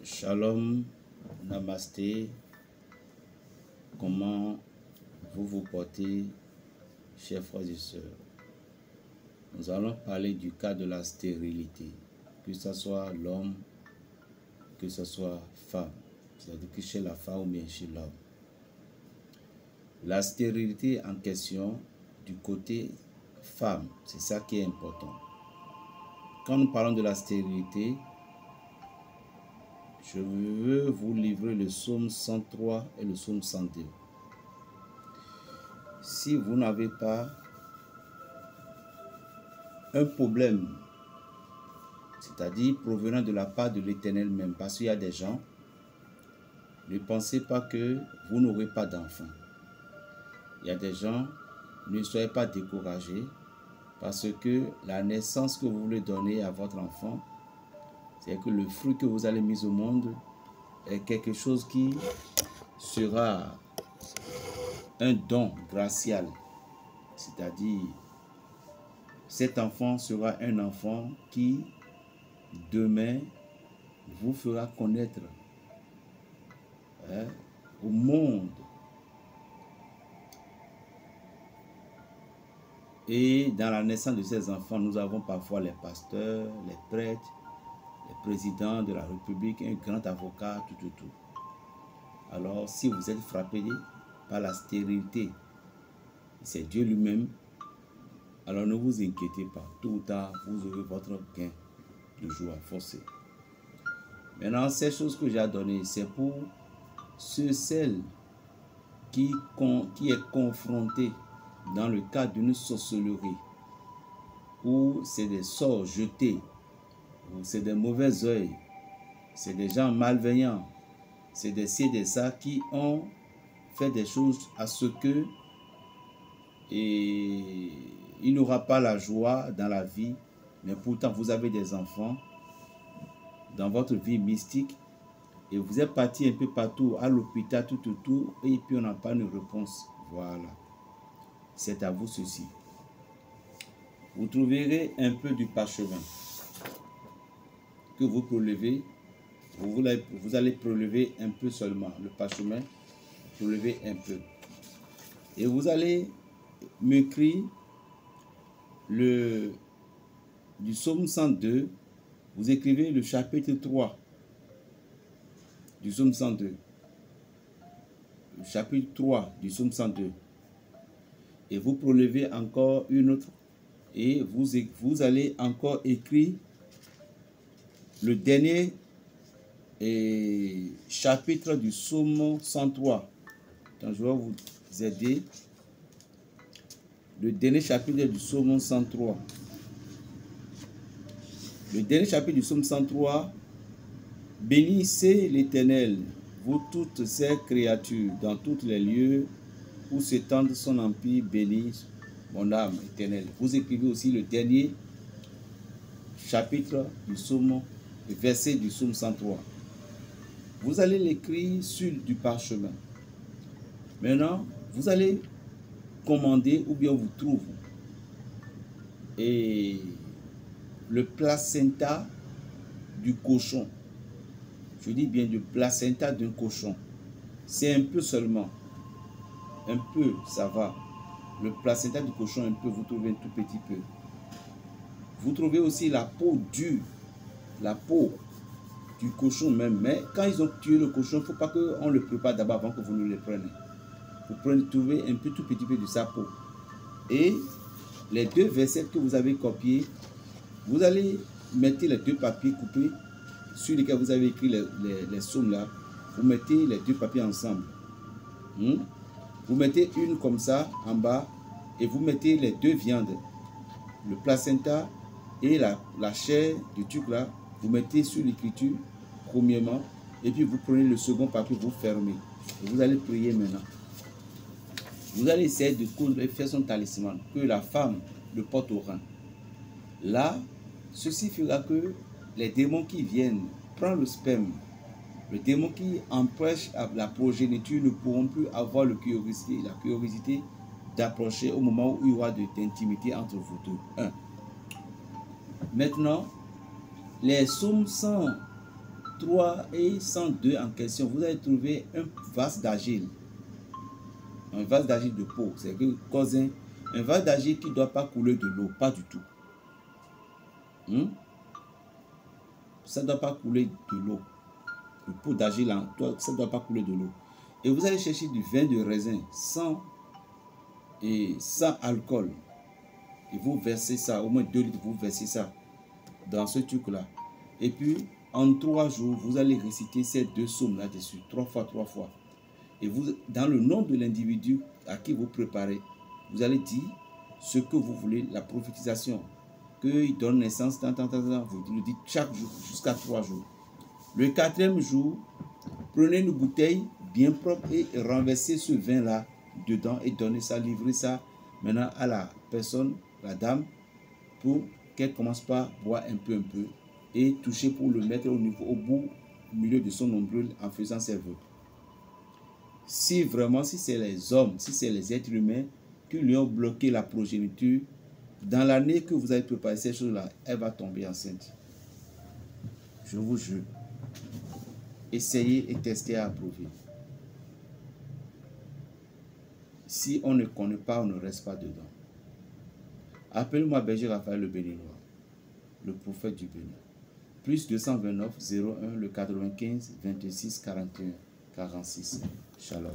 Shalom, Namasté, comment vous vous portez, chers frères et sœurs? Nous allons parler du cas de la stérilité, que ce soit l'homme, que ce soit femme, c'est-à-dire que chez la femme ou bien chez l'homme. La stérilité en question du côté femme, c'est ça qui est important. Quand nous parlons de la stérilité, je veux vous livrer le psaume 103 et le psaume 102. Si vous n'avez pas un problème, c'est-à-dire provenant de la part de l'Éternel même, parce qu'il y a des gens, ne pensez pas que vous n'aurez pas d'enfants. Il y a des gens, ne soyez pas découragés, parce que la naissance que vous voulez donner à votre enfant, c'est que le fruit que vous allez mettre au monde est quelque chose qui sera un don gracial. C'est-à-dire, cet enfant sera un enfant qui, demain, vous fera connaître au monde. Et dans la naissance de ces enfants, nous avons parfois les pasteurs, les prêtres, les présidents de la République, un grand avocat, tout. Alors, si vous êtes frappé par la stérilité, c'est Dieu lui-même, alors ne vous inquiétez pas. Tôt ou tard, vous aurez votre gain de joie forcé. Maintenant, ces choses que j'ai à donner, c'est pour celles qui est confronté dans le cadre d'une sorcellerie, où c'est des sorts jetés, où c'est des mauvais œils, c'est des gens malveillants, c'est des ci et des ça qui ont fait des choses à ce que il n'aura pas la joie dans la vie, mais pourtant vous avez des enfants dans votre vie mystique et vous êtes parti un peu partout à l'hôpital, tout, et puis on n'a pas une réponse. Voilà. C'est à vous ceci. Vous trouverez un peu du parchemin que vous prélevez. Vous allez prélever un peu seulement le parchemin, prélever un peu. Et vous allez m'écrire du psaume 102. Vous écrivez le chapitre 3 du psaume 102. Le chapitre 3 du psaume 102. Et vous prélevez encore une autre. Et vous allez encore écrire le dernier chapitre du psaume 103. Donc, je vais vous aider. Le dernier chapitre du psaume 103. Le dernier chapitre du psaume 103. Bénissez l'Éternel, vous toutes ces créatures, dans tous les lieux où s'étend son empire, bénisse mon âme éternelle. Vous écrivez aussi le dernier chapitre du psaume, le verset du psaume 103. Vous allez l'écrire sur du parchemin. Maintenant, vous allez commander ou bien vous trouve et le placenta du cochon. Je dis bien du placenta d'un cochon. C'est un peu seulement. Un peu, ça va. Le placenta du cochon, un peu, vous trouvez un tout petit peu. Vous trouvez aussi la peau dure. La peau du cochon même. Mais quand ils ont tué le cochon, il ne faut pas qu'on le prépare d'abord avant que vous ne le preniez. Vous trouvez un peu, tout petit peu de sa peau. Et les deux versets que vous avez copiés, vous allez mettre les deux papiers coupés sur lesquels vous avez écrit les psaumes là. Vous mettez les deux papiers ensemble. Vous mettez une comme ça en bas et vous mettez les deux viandes, le placenta et la chair du truc là. Vous mettez sur l'écriture premièrement et puis vous prenez le second papier, vous fermez. Et vous allez prier maintenant. Vous allez essayer de coudre et faire son talisman que la femme le porte au rein. Là, ceci fera que les démons qui viennent prendre le sperme, le démon qui empêche la progéniture ne pourront plus avoir la curiosité d'approcher au moment où il y aura de l'intimité entre vous deux. Maintenant, les psaumes 100 103 et 102 en question, vous allez trouver un vase d'argile. Un vase d'argile de peau. C'est que cousin, un vase d'argile qui ne doit pas couler de l'eau, pas du tout. Ça ne doit pas couler de l'eau. Le pot d'argile, ça ne doit pas couler de l'eau. Et vous allez chercher du vin de raisin sans alcool. Et vous versez ça, au moins 2 litres, vous versez ça dans ce truc-là. Et puis, en 3 jours, vous allez réciter ces 2 psaumes là-dessus, 3 fois. Et vous, dans le nom de l'individu à qui vous préparez, vous allez dire ce que vous voulez, la prophétisation, qu'il donne naissance, vous le dites chaque jour, jusqu'à 3 jours. Le 4e jour, prenez une bouteille bien propre et renversez ce vin-là dedans et donnez ça, livrez ça maintenant à la personne, la dame, pour qu'elle commence par boire un peu et toucher pour le mettre au milieu de son nombril en faisant ses vœux. Si vraiment, si c'est les hommes, si c'est les êtres humains qui lui ont bloqué la progéniture, dans l'année que vous avez préparé ces choses-là, elle va tomber enceinte. Je vous jure. Essayez et testez à approuver. Si on ne connaît pas, on ne reste pas dedans. Appelez-moi Berger Raphaël le Béninois, le prophète du Bénin. Plus 229 01 le 95 26 41 46. Shalom.